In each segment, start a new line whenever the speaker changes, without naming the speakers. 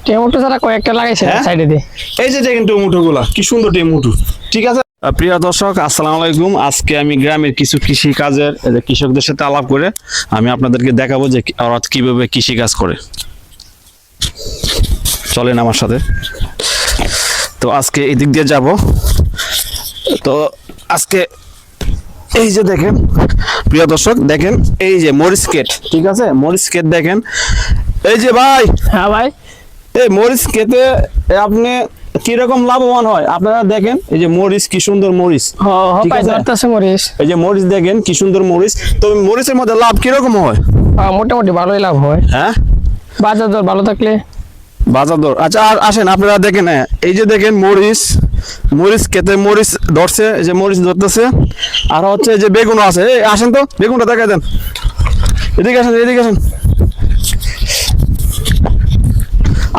Tomato ছাড়া কয়েকটা লাগাইছে সাইডে দিয়ে।
এই যে দেখেন টমেটো গুলা কি সুন্দর টমেটো। ঠিক আছে প্রিয় দর্শক, আসসালামু আলাইকুম। আজকে আমি গ্রামের কিছু কৃষি কাজের কৃষকদের সাথে আলাপ করে আমি আপনাদেরকে দেখাবো যে ওরা কিভাবে কৃষি কাজ করে। চলেন আমার সাথে। তো আজকে এদিক দিয়ে যাব। তো আজকে এই যে দেখেন প্রিয় দর্শক, দেখেন এই যে মরিচ ক্ষেত, ঠিক আছে মরিচ ক্ষেত দেখেন। এই যে ভাই,
হ্যাঁ ভাই,
এই মরিচ ক্ষেতে আপনি কিরকম লাভবান হয় আপনারা দেখেন। এই যে মরিচ, কি সুন্দর মরিচ, ঠিক আছে
মরিচ।
এই যে মরিচ দেখেন কি সুন্দর মরিচ। তো মরিচের মধ্যে লাভ কিরকম হয়?
মোটামুটি ভালোই লাভ হয়।
হ্যাঁ,
বাজার দর ভালো থাকলে
বাজার দর। আচ্ছা আর আসেন আপনারা দেখেন, এই যে দেখেন মরিচ, মরিচ ক্ষেতে মরিচ ধরছে, এই যে মরিচ ধরতেছে। আর হচ্ছে যে বেগুন আছে। এই আসেন তো, বেগুনটা দেখা দেন। এদিকে আসেন, এদিকে আসেন।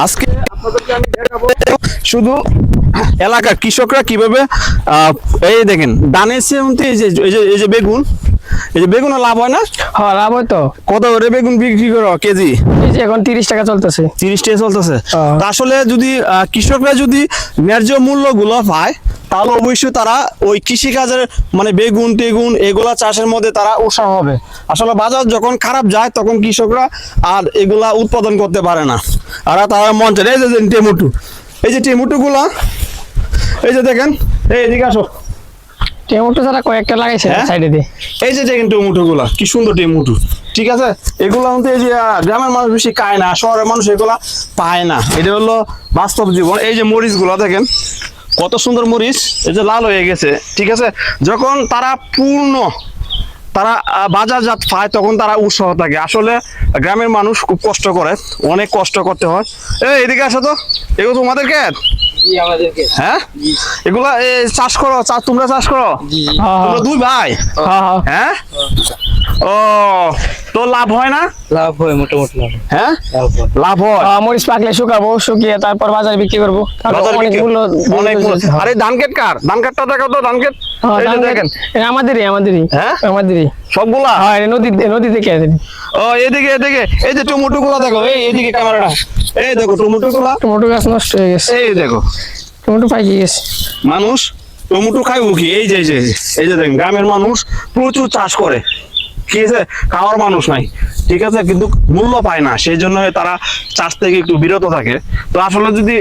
আজকে আপনাদেরকে আমি দেখাবো শুধু এলাকার কৃষকরা কিভাবে এই দেখেন ধানের চেয়ে এই যে বেগুন, এই যে বেগুনের লাভ হয় না?
হ্যাঁ লাভ হয় তো।
কত করে বেগুন বিক্রি করো কেজি?
এই যে এখন 30 টাকা চলতেছে।
30 টাকা চলতেছে। তা আসলে যদি কৃষকরা যদি ন্যায্য মূল্য গুলো পায় তাহলে অবশ্যই তারা ওই কৃষি কাজের মানে বেগুন টেগুন এগুলা চাষের মধ্যে তারা উৎসাহ হবে। আসলে বাজার যখন খারাপ যায় তখন কৃষকরা আর এগুলা উৎপাদন করতে পারে না। আর তারা মন চায়। এই যে টমেটো, এই যে টমেটো গুলা, এই যে দেখেন, এই এদিকে আসো।
টমেটো ছাড়া কয়েকটা লাগাইছে সাইডে দিয়ে।
এই যে দেখেন টমেটো গুলা কি সুন্দর টমেটো। ঠিক আছে, এগুলা হচ্ছে এই যে গ্রামের মানুষ বেশি খায় না, শহরের মানুষ এগুলা পায় না। এটা হলো বাস্তব জীবন। এই যে মরিচ গুলা দেখেন কত সুন্দর মরিচ, এই যে লাল হয়ে গেছে। ঠিক আছে, যখন তারা তারা বাজারজাত পায় তখন তারা উৎসাহ থাকে। আসলে গ্রামের মানুষ খুব কষ্ট করে, অনেক কষ্ট করতে হয়। এদিকে আসো তো, এগুলো তোমাদের ক্ষেত? হ্যাঁ, এগুলা চাষ করো, তোমরা চাষ করো? তোমরা দুই ভাই? হ্যাঁ। ও, তো লাভ হয় না?
লাভ হয়, মোটামুটি লাভ।
হ্যাঁ, লাভ হয়।
মরিচ পাকলে শুকাবো, শুকিয়ে তারপর বাজারে বিক্রি করবো।
অনেক আরে ধান ক্ষেত কার? ধান ক্ষেতটা দেখো তো, ধান ক্ষেত দেখেন।
আমাদেরই।
হ্যাঁ,
আমাদেরই
সবগুলা।
হ্যাঁ, নদী থেকে।
ও এদিকে এদিকে, এই যে টমেটো গুলা দেখো, এইদিকে ক্যামেরাটা, এই দেখো টমেটো গুলা।
টমেটো গাছ নষ্ট হয়ে গেছে।
এই দেখো
টমেটো পাইকে গেছে।
মানুষ টমেটো খাইবো কি? এই যে দেখেন গ্রামের মানুষ প্রচুর চাষ করে, ঠিক আছে, খাওয়ার মানুষ নাই, ঠিক আছে, কিন্তু মূল্য পায় না, সেই জন্য তারা চাষ থেকে একটু বিরত থাকে। তো আসলে যদি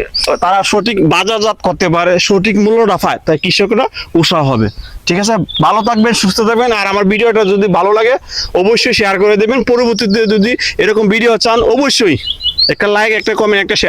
তারা সঠিক বাজারজাত করতে পারে, সঠিক মূল্যটা পায়, তাই কৃষকরা উৎসাহ হবে। ঠিক আছে, ভালো থাকবেন, সুস্থ থাকবেন। আর আমার ভিডিওটা যদি ভালো লাগে অবশ্যই শেয়ার করে দেবেন। পরবর্তীতে যদি এরকম ভিডিও চান অবশ্যই একটা লাইক, একটা কমেন্ট, একটা শেয়ার